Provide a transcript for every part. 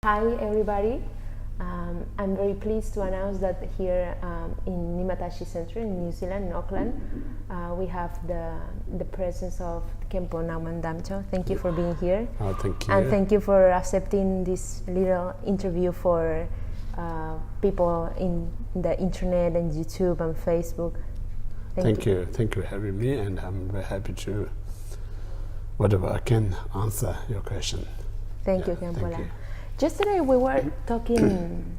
Hi everybody, I'm very pleased to announce that here in Nimatashi Center in New Zealand, in Auckland, we have the presence of Khenpo Ngawang Damchoe. Thank you for being here. Oh, thank you. And thank you for accepting this little interview for people in the internet and YouTube and Facebook. Thank you for having me, and I'm very happy to whatever I can answer your question. Thank you, Khenpo. Yesterday we were talking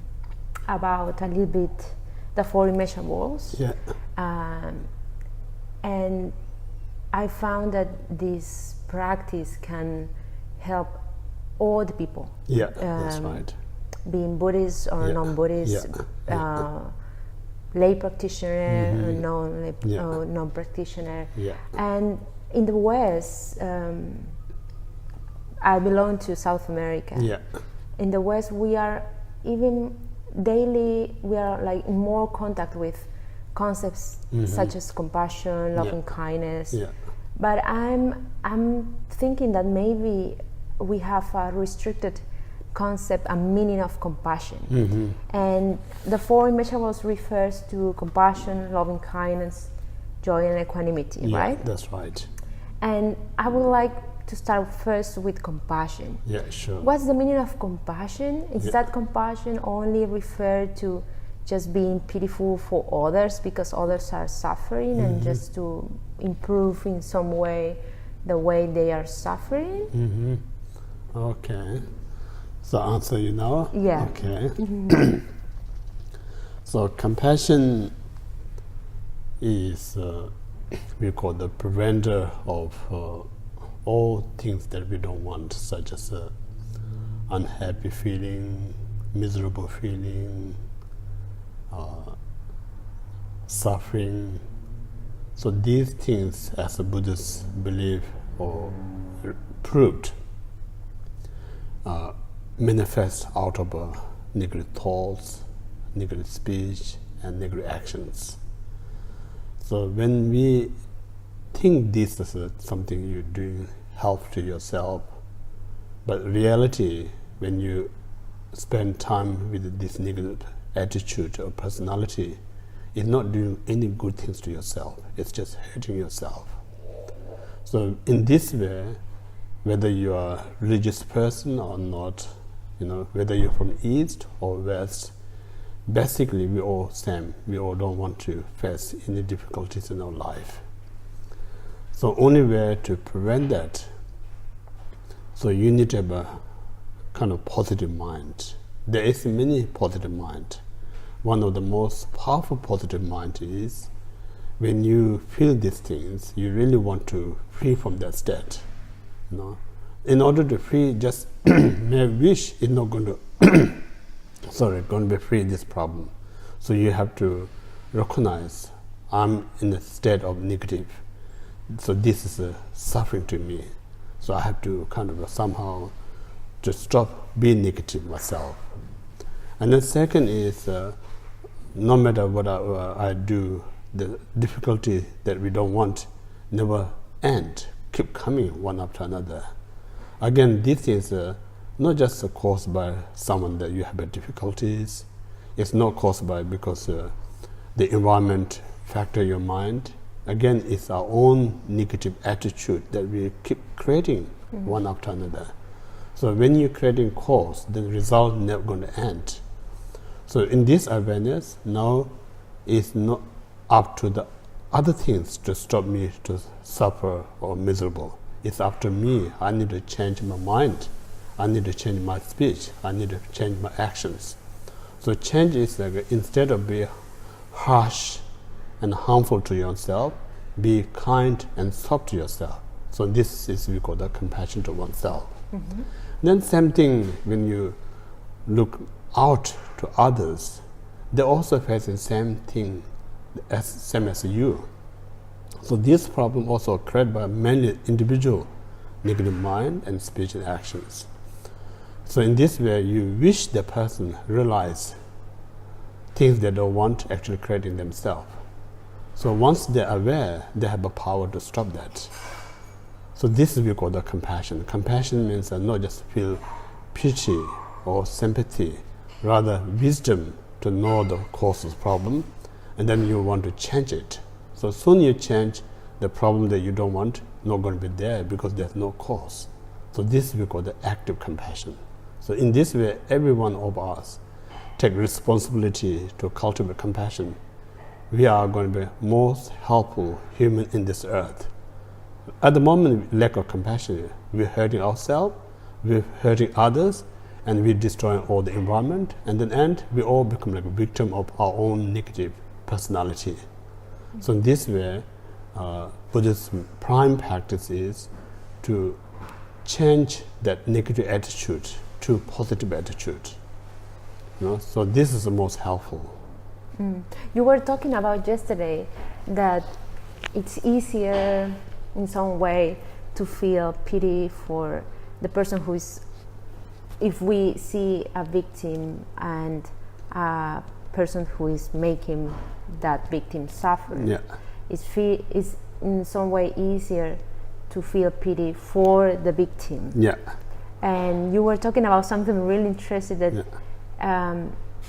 about a little bit the four immeasurables, and I found that this practice can help all the people. Yeah, that's right. Being Buddhist or non-Buddhist, lay practitioner or non-practitioner. And in the West, I belong to South America. In the West, we are even daily, we are like in more contact with concepts such as compassion, loving kindness. But I'm thinking that maybe we have a restricted concept and meaning of compassion. And the four immeasurables refers to compassion, loving kindness, joy, and equanimity, right? That's right. And I would like to start first with compassion. Yeah, sure. What's the meaning of compassion? Is that compassion only referred to just being pitiful for others because others are suffering and just to improve in some way the way they are suffering? Okay. So answer you now? Yeah. Okay. So compassion is, we call the preventer of all things that we don't want, such as unhappy feeling, miserable feeling, suffering. So these things, as the Buddhists believe or proved, manifest out of negative thoughts, negative speech, and negative actions. So when we think this is something you're doing help to yourself, but reality, when you spend time with this negative attitude or personality, it's not doing any good things to yourself. It's just hurting yourself. So in this way, whether you are a religious person or not, whether you're from East or West, basically we all same. We all don't want to face any difficulties in our life. So only way to prevent that, so you need to have a kind of positive mind. There is many positive mind. One of the most powerful positive mind is when you feel these things, you really want to free from that state. In order to free, just mere wish is not going to going to be free this problem. So you have to recognize I'm in a state of negative. So this is a suffering to me. So I have to kind of somehow to stop being negative myself. And then second is no matter what I do, the difficulty that we don't want never end, keep coming one after another. Again, this is not just caused by someone that you have difficulties. It's not caused by because the environment factor your mind. Again, it's our own negative attitude that we keep creating one after another. So when you're creating cause, the result never going to end. So in this awareness, now it's not up to the other things to stop me to suffer or miserable. It's up to me. I need to change my mind. I need to change my speech. I need to change my actions. So change is like instead of being harsh and harmful to yourself, be kind and soft to yourself. So this is we call the compassion to oneself. Then same thing when you look out to others, they also face the same thing same as you. So this problem also created by many individual negative mind and speech and actions. So in this way, you wish the person realize things they don't want actually creating themselves. So once they're aware, they have the power to stop that. So this is we call the compassion. Compassion means not just feel pity or sympathy, rather wisdom to know the cause of the problem, and then you want to change it. So soon you change, the problem that you don't want not going to be there because there's no cause. So this we call the active compassion. So in this way, every one of us take responsibility to cultivate compassion. We are going to be most helpful human in this earth. At the moment, lack of compassion, we're hurting ourselves, we're hurting others, and we're destroying all the environment. And in the end, we all become like a victim of our own negative personality. So in this way, Buddhist prime practice is to change that negative attitude to positive attitude. So this is the most helpful. You were talking about yesterday that it's easier in some way to feel pity for the person who is, if we see a victim and a person who is making that victim suffer, it's in some way easier to feel pity for the victim. And you were talking about something really interesting that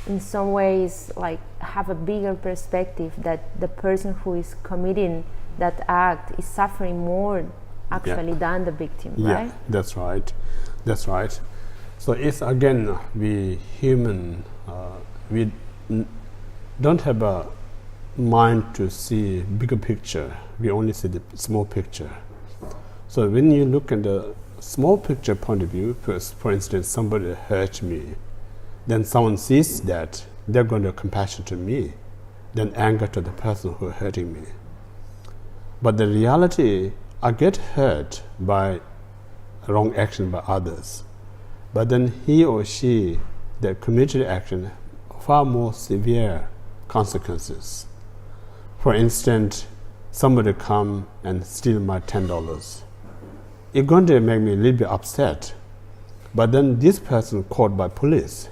in some ways like have a bigger perspective, that the person who is committing that act is suffering more actually than the victim, right? That's right. So it's again, we human, we don't have a mind to see bigger picture. We only see the small picture. So when you look at the small picture point of view, for instance, somebody hurt me, then someone sees that, they're going to compassion to me, then anger to the person who is hurting me. But the reality, I get hurt by wrong action by others, but then he or she that committed action far more severe consequences. For instance, somebody come and steal my $10. It's going to make me a little bit upset. But then this person caught by police,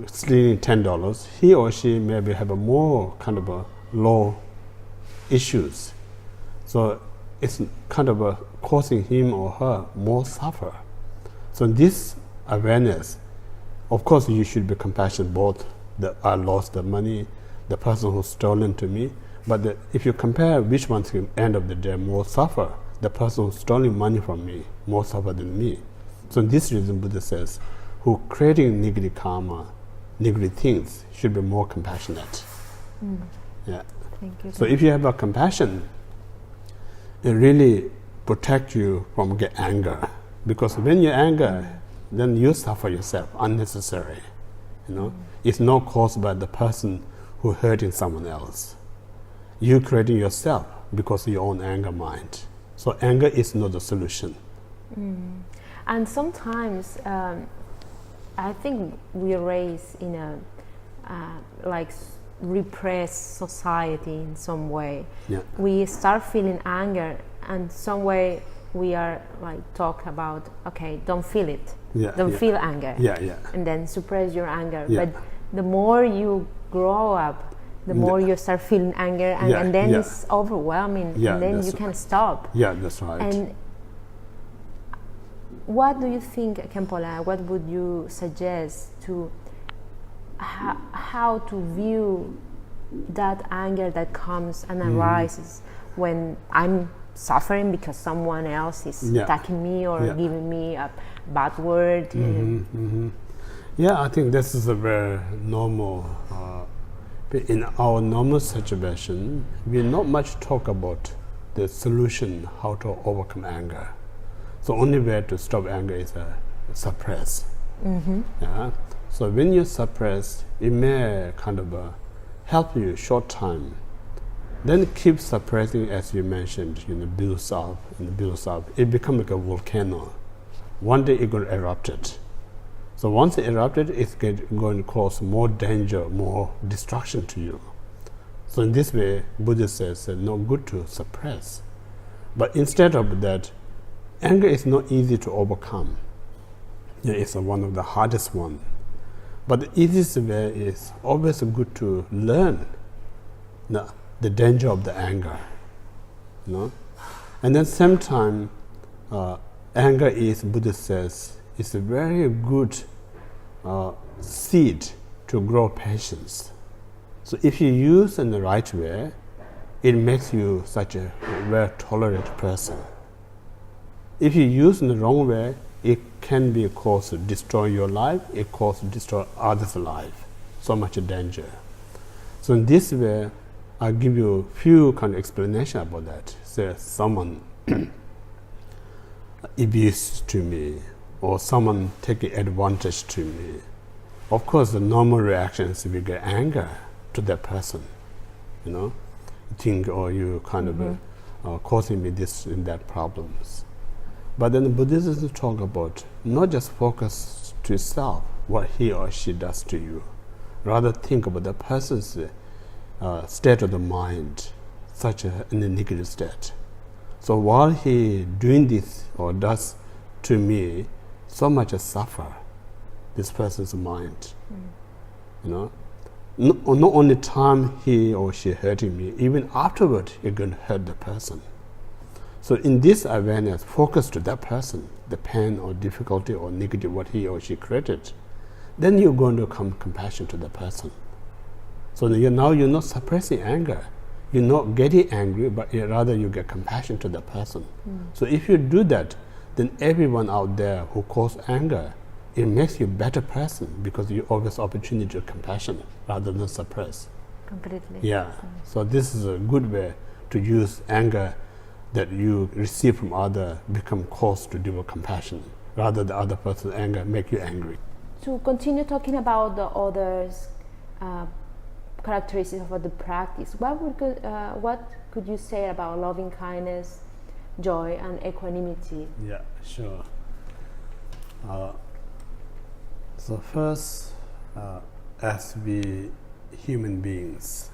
stealing $10, he or she maybe have a more kind of a low issues. So it's kind of causing him or her more suffer. So this awareness, of course you should be compassionate both that I lost the money, the person who stolen to me, but if you compare which one to end of the day more suffer, the person who's stealing money from me more suffer than me. So this reason Buddha says, who creating negative karma, negative things, should be more compassionate. Thank you. So if you have a compassion, it really protect you from get anger, because when you anger, then you suffer yourself unnecessary. It's not caused by the person who hurting someone else. You creating yourself because of your own anger mind. So anger is not the solution. And sometimes I think we are raised in a like repressed society in some way. We start feeling anger, and some way we are like talk about, okay, don't feel it, don't feel anger, and then suppress your anger. But the more you grow up, the more you start feeling anger, and then it's overwhelming, and then you can't stop. That's right. And what do you think, Khenpo, what would you suggest to how to view that anger that comes and arises when I'm suffering because someone else is attacking me or giving me a bad word? I think this is a very normal. In our normal situation, we not much talk about the solution, how to overcome anger. So only way to stop anger is suppress. So when you suppress, it may kind of help you short time. Then keep suppressing, as you mentioned, builds up and builds up. It becomes like a volcano. One day it's going to erupt it. So once it erupted, it's going to cause more danger, more destruction to you. So in this way, Buddha says no good to suppress. But instead of that, anger is not easy to overcome. It's one of the hardest one. But the easiest way is always good to learn the danger of the anger. And then same time, anger is, Buddha says, is a very good seed to grow patience. So if you use in the right way, it makes you such a very tolerant person. If you use in the wrong way, it can be a cause to destroy your life, a cause to destroy others' life. So much danger. So in this way, I'll give you a few kind of explanation about that. Say someone abused to me, or someone taking advantage to me. Of course, the normal reactions we get anger to that person. You think, oh, you kind of causing me this and that problems. But then the Buddhists talk about not just focus to yourself, what he or she does to you. Rather think about the person's state of the mind, such in a negative state. So while he doing this or does to me, so much suffer this person's mind. Not only time he or she hurting me, even afterward you're going to hurt the person. So in this awareness, focus to that person, the pain or difficulty or negative what he or she created, then you're going to come compassion to the person. So you're not suppressing anger, you're not getting angry, but rather you get compassion to the person. So if you do that, then everyone out there who cause anger, it makes you a better person because you always opportunity to compassion rather than suppress. Completely. Yeah. So this is a good way to use anger that you receive from other become cause to develop compassion rather the other person's anger make you angry. To continue talking about the others' characteristics of the practice, what could you say about loving kindness, joy, and equanimity? Yeah, sure. So first, as we human beings,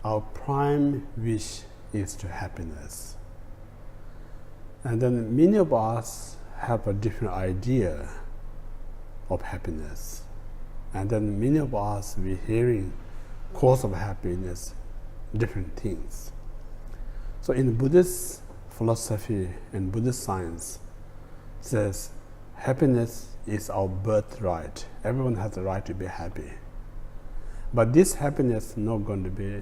our prime wish is to happiness. And then many of us have a different idea of happiness. And then many of us, we're hearing cause of happiness, different things. So in Buddhist philosophy and Buddhist science, it says happiness is our birthright. Everyone has the right to be happy. But this happiness is not going to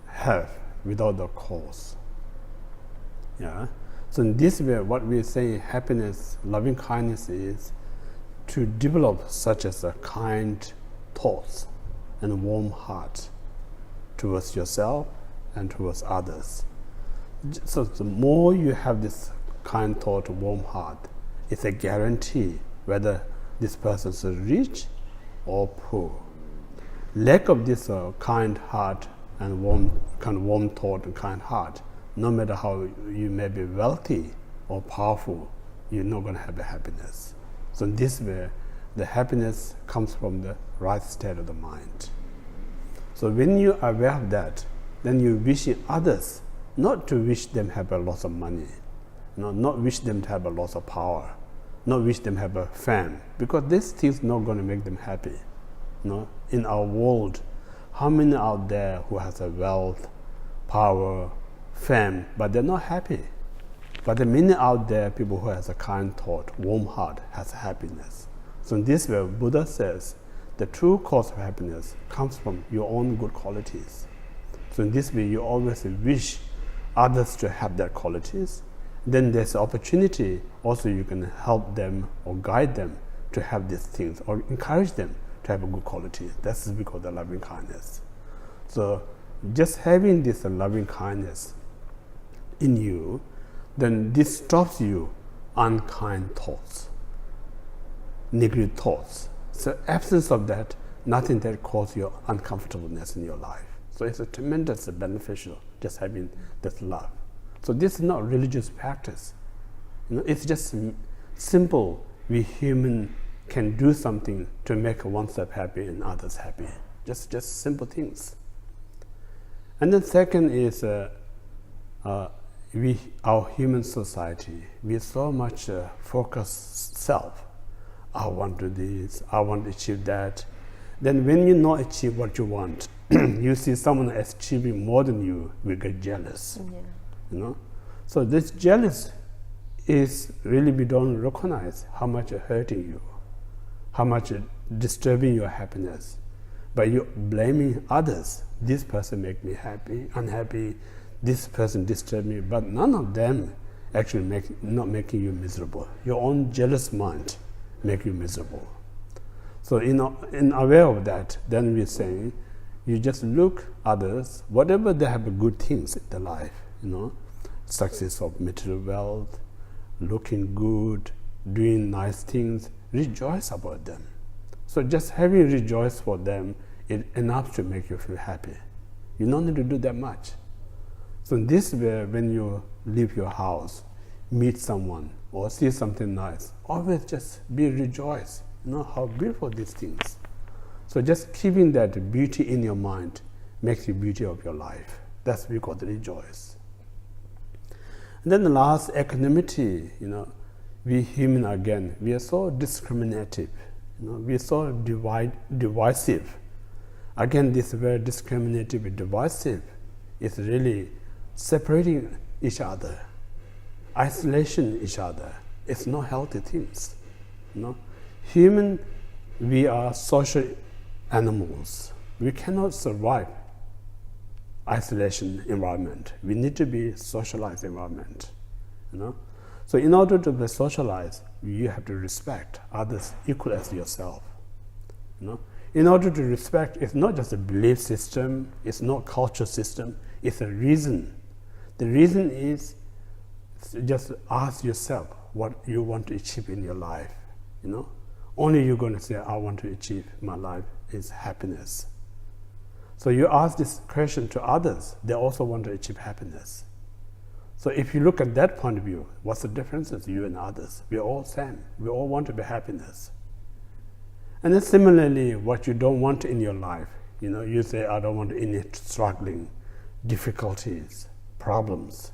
have without the cause. Yeah. So in this way, what we say happiness, loving kindness is to develop such as a kind thoughts and warm heart towards yourself and towards others. So the more you have this kind thought, warm heart, it's a guarantee whether this person is rich or poor. Lack of this kind heart and warm thought and kind heart, no matter how you may be wealthy or powerful, you're not going to have the happiness. So in this way, the happiness comes from the right state of the mind. So when you are aware of that, then you wish others not to wish them have a lot of money, not wish them to have a lot of power, not wish them have a fame, because these things not going to make them happy. In our world, how many out there who has a wealth, power, fame, but they're not happy? But there are many out there people who has a kind thought, warm heart, has happiness. So in this way, Buddha says the true cause of happiness comes from your own good qualities. So in this way, you always wish others to have their qualities. Then there's an opportunity also you can help them or guide them to have these things or encourage them to have a good quality. That's what we call the loving kindness. So just having this loving kindness in you, then this stops you unkind thoughts, negative thoughts. So absence of that, nothing that causes you uncomfortableness in your life. So it's a tremendous beneficial just having this love. So this is not religious practice. It's just simple. We human can do something to make oneself happy and others happy. Just simple things. And then second is our human society, we so much focus self. I want to do this, I want to achieve that. Then when you not achieve what you want, you see someone achieving more than you, we get jealous. Yeah. So this jealous is really we don't recognize how much it's hurting you, how much it disturbing your happiness. But you're blaming others. This person make me happy, unhappy, this person disturb me, but none of them actually not making you miserable. Your own jealous mind make you miserable. So in aware of that, then we're saying, you just look others, whatever they have good things in their life, success of material wealth, looking good, doing nice things, rejoice about them. So just having rejoice for them is enough to make you feel happy. You don't need to do that much. So in this way, when you leave your house, meet someone or see something nice, always just be rejoiced. How beautiful these things. So just keeping that beauty in your mind makes the beauty of your life. That's what we call the rejoice. And then the last, equanimity. We human again, we are so discriminative. We are so divisive. Again, this very discriminative and divisive is really separating each other, isolation each other. It's not healthy things. Human, we are social animals. We cannot survive isolation environment. We need to be socialized environment. So in order to be socialized, you have to respect others equal as yourself. In order to respect, it's not just a belief system, it's not culture system, it's a reason. The reason is just ask yourself what you want to achieve in your life. Only you're going to say, I want to achieve my life is happiness. So you ask this question to others, they also want to achieve happiness. So if you look at that point of view, what's the difference with you and others? We're all same. We all want to be happiness. And then similarly, what you don't want in your life, you say, I don't want any struggling, difficulties, problems.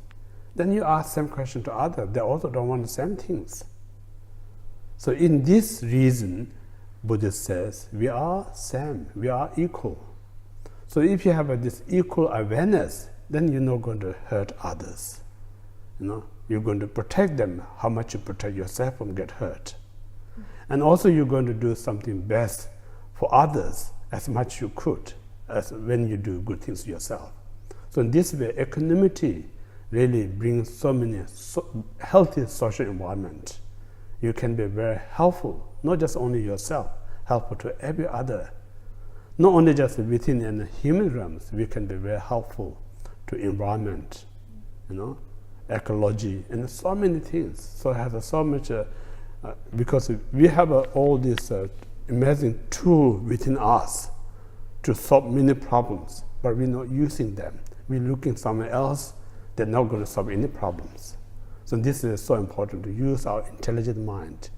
Then you ask the same question to others. They also don't want the same things. So in this reason, Buddha says, we are same, we are equal. So if you have this equal awareness, then you're not going to hurt others. You're going to protect them, how much you protect yourself from get hurt. And also you're going to do something best for others as much you could as when you do good things yourself. So in this way, equanimity really brings so many healthy social environment. You can be very helpful, not just only yourself, helpful to every other. Not only just within the human realms, we can be very helpful to environment, ecology, and so many things. So it has so much, because we have all these amazing tools within us to solve many problems, but we're not using them. We're looking somewhere else, they're not going to solve any problems. So this is so important to use our intelligent mind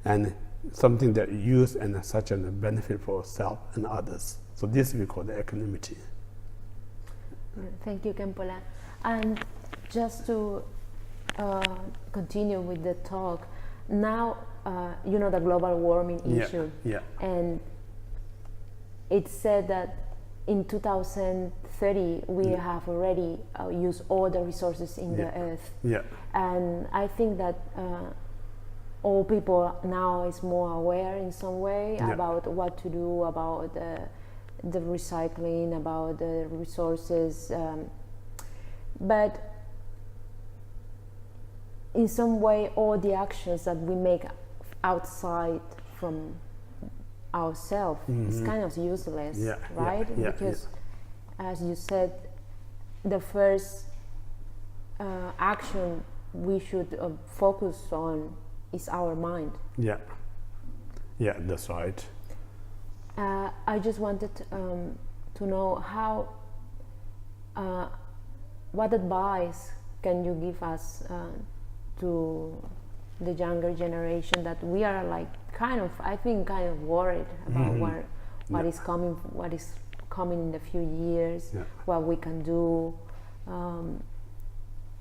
and something that you use and such a benefit for self and others. So this we call the equanimity. Thank you, Khenpo. And just to continue with the talk, now the global warming issue. Yeah. And it's said that in 2030 we have already used all the resources in the earth. Yeah. And I think that all people now is more aware in some way about what to do about the recycling, about the resources, but in some way all the actions that we make outside from ourselves is kind of useless, right? Because as you said, the first action we should focus on is our mind. Yeah, that's right. I just wanted to know how, what advice can you give us to the younger generation that we are like kind of worried about what is coming in the few years, what we can do,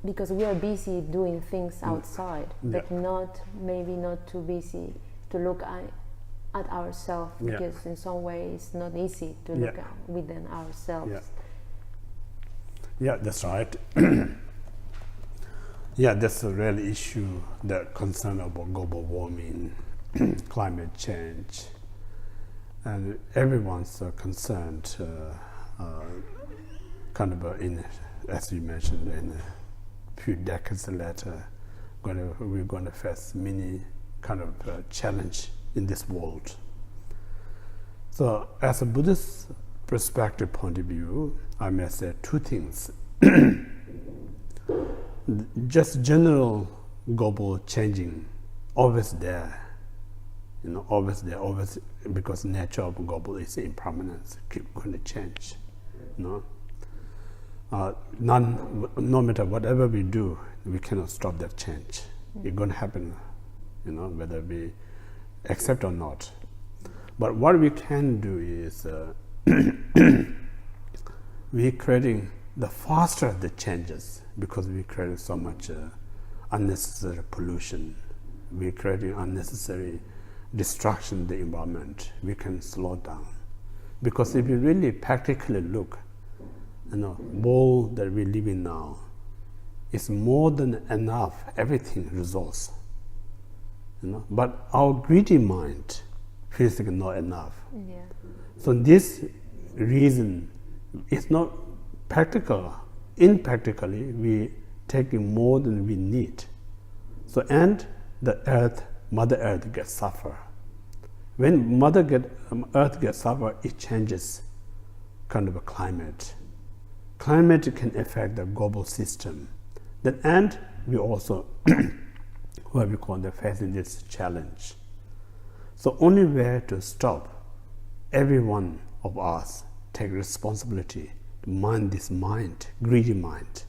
because we are busy doing things outside, but maybe not too busy to look at ourselves, because in some way it's not easy to look at within ourselves. Yeah, that's right. That's a real issue, that concern about global warming climate change, and everyone's concerned, as you mentioned, in a few decades later, we're going to face many kind of challenge in this world. So, as a Buddhist perspective point of view, I may say two things. Just general global changing, always there. Always there, always, because nature of global is impermanence, keep going to change. No matter whatever we do, we cannot stop that change. It's going to happen, whether we accept or not. But what we can do is we're creating the faster the changes, because we created so much unnecessary pollution. We're creating unnecessary destruction in the environment. We can slow down. Because if you really practically look, world that we live in now is more than enough, everything resource. But our greedy mind feels like not enough. Yeah. So this reason is not practical. Impractically, we taking more than we need. So, and the earth, Mother Earth gets suffer. When Earth gets suffer, it changes kind of a climate. Climate can affect the global system. Then, and we also, what we call facing this challenge. So, only way to stop every one of us take responsibility to mind this mind, greedy mind.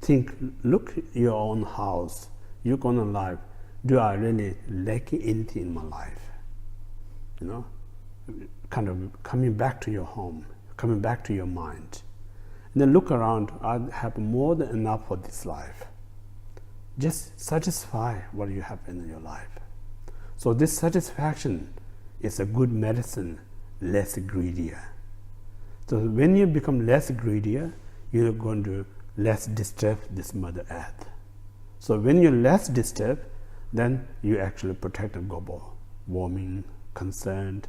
Think, look at your own house, your own life. Do I really lack anything in my life? Kind of coming back to your home, coming back to your mind. And then look around, I have more than enough for this life. Just satisfy what you have in your life. So this satisfaction is a good medicine, less greedier. So when you become less greedier, you're going to less disturb this Mother Earth. So when you're less disturbed, then you actually protect the global warming concern.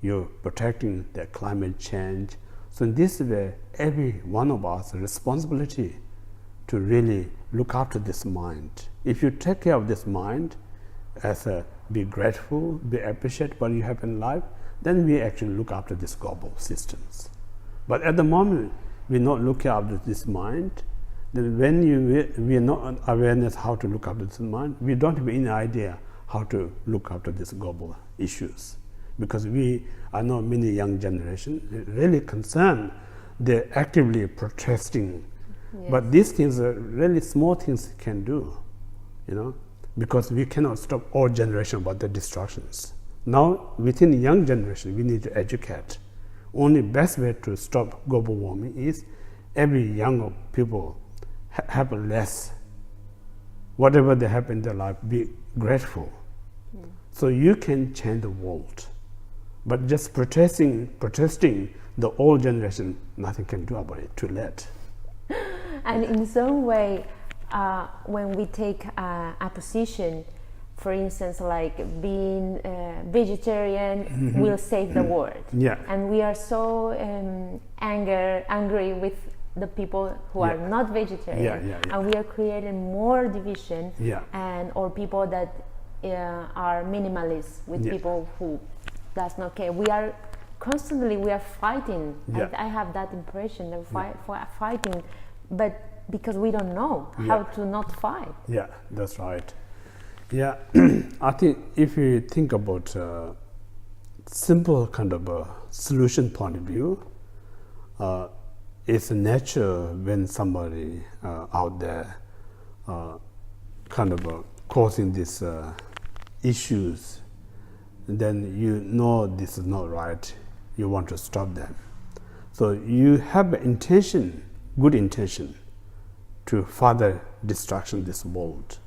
You're protecting the climate change. So in this way, every one of us has a responsibility to really look after this mind. If you take care of this mind, be grateful, be appreciate what you have in life, then we actually look after these global systems. But at the moment, we're not looking after this mind. Then when we are not awareness how to look after this mind, we don't have any idea how to look after these global issues. Because I know many young generation really concerned, they're actively protesting. Yes. But these things are really small things can do, because we cannot stop all generation about the destructions. Now, within the young generation, we need to educate. Only best way to stop global warming is every young people have less. Whatever they have in their life, be grateful. So you can change the world. But just protesting the old generation, nothing can do about it, too late. And in some way, when we take a position, for instance, like being vegetarian will save the world. Yeah. And we are so angry with the people who are not vegetarian, and we are creating more division, or people that are minimalists with people who does not care. We are constantly fighting. I have that impression that fighting, but because we don't know how to not fight. Yeah, that's right. Yeah, I think if you think about simple kind of a solution point of view, it's nature when somebody out there kind of causing these issues, then you know this is not right, you want to stop them. So you have intention, good intention, to further destruction of this world.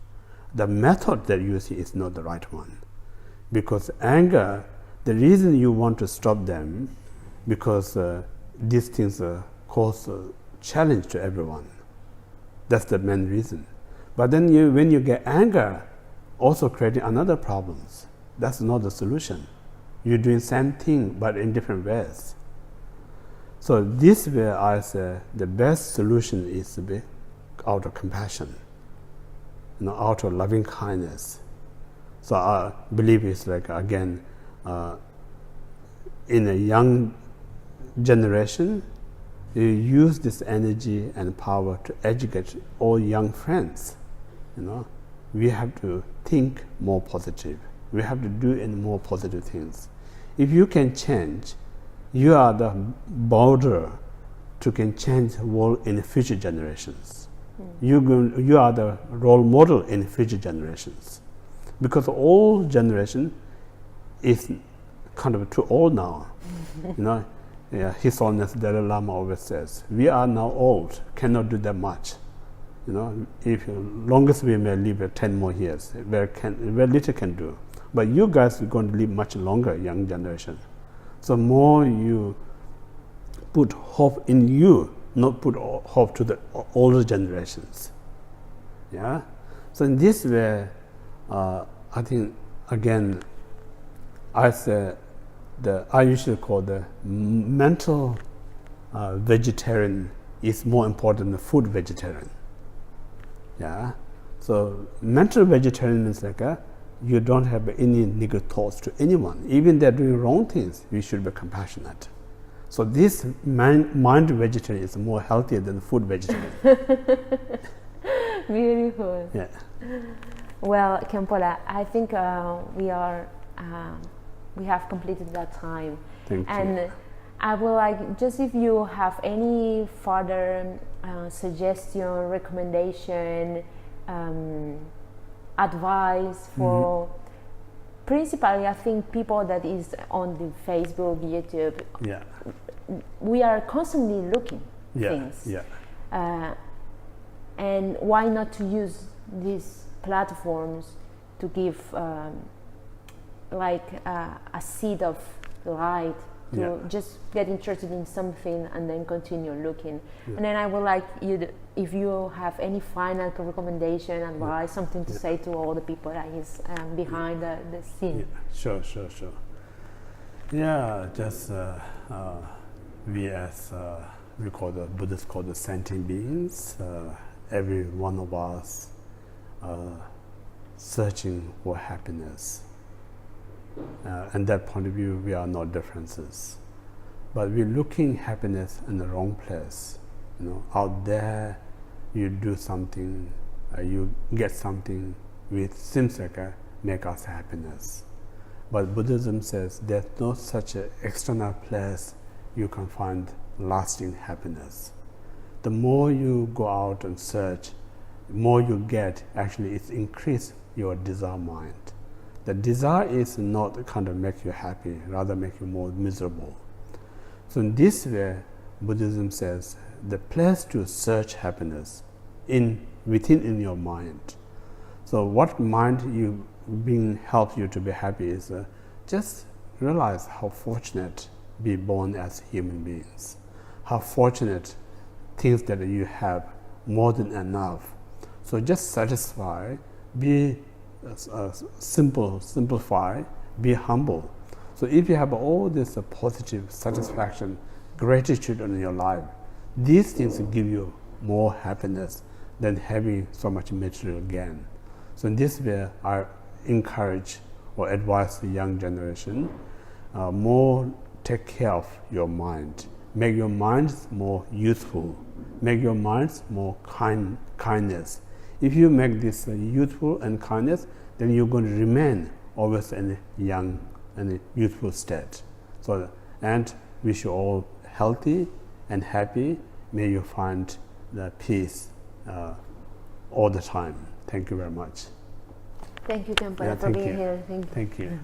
The method that you see is not the right one. Because anger, the reason you want to stop them, because these things cause a challenge to everyone. That's the main reason. But then when you get anger, also creating another problems. That's not the solution. You're doing same thing but in different ways. So this way I say the best solution is to be out of compassion, out of loving kindness. So I believe it's like, again, in a young generation, you use this energy and power to educate all young friends. We have to think more positive. We have to do in more positive things. If you can change, you are the border to can change the world in future generations. You are the role model in future generations, because all generation is kind of too old now. His Holiness Dalai Lama always says, we are now old, cannot do that much. If longest we may live 10 more years, very little can do. But you guys are going to live much longer, young generation. So more you put hope in you, not put hope to the older generations. Yeah. So in this way, I think again, I usually call the mental vegetarian is more important than food vegetarian. Yeah. So mental vegetarian means like you don't have any negative thoughts to anyone. Even they're doing wrong things, we should be compassionate. So this mind vegetarian is more healthier than food vegetarian. Beautiful. Yeah. Well, Khenpo, I think we have completed that time. Thank and you. I would like, just if you have any further suggestion, recommendation, advice for principally, I think, people that is on the Facebook, YouTube. Yeah. We are constantly looking things. Yeah. And why not to use these platforms to give a seed of light, to just get interested in something and then continue looking. And then I would like you, if you have any final recommendation, advice, something to say to all the people that is behind the scene. Sure. Yeah, just we as we call the Buddhists call the sentient beings. Every one of us searching for happiness. And that point of view, we are no differences. But we're looking happiness in the wrong place. Out there, you do something, you get something which seems like make us happiness. But Buddhism says there's no such an external place you can find lasting happiness. The more you go out and search, the more you get, actually it's increase your desire mind. The desire is not kind of make you happy, rather make you more miserable. So in this way, Buddhism says the place to search happiness within in your mind. So what mind you being help you to be happy is just realize how fortunate be born as human beings, how fortunate things that you have more than enough. So just satisfy, be simplify, be humble. So if you have all this positive satisfaction, gratitude in your life, these things give you more happiness than having so much material gain. So in this way, I encourage or advise the young generation, more take care of your mind. Make your minds more useful. Make your minds more kindness. If you make this youthful and kindness, then you're going to remain always in a young and a youthful state. So, and wish you all healthy and happy. May you find the peace all the time. Thank you very much. Thank you, Khenpo, for being here. Thank you.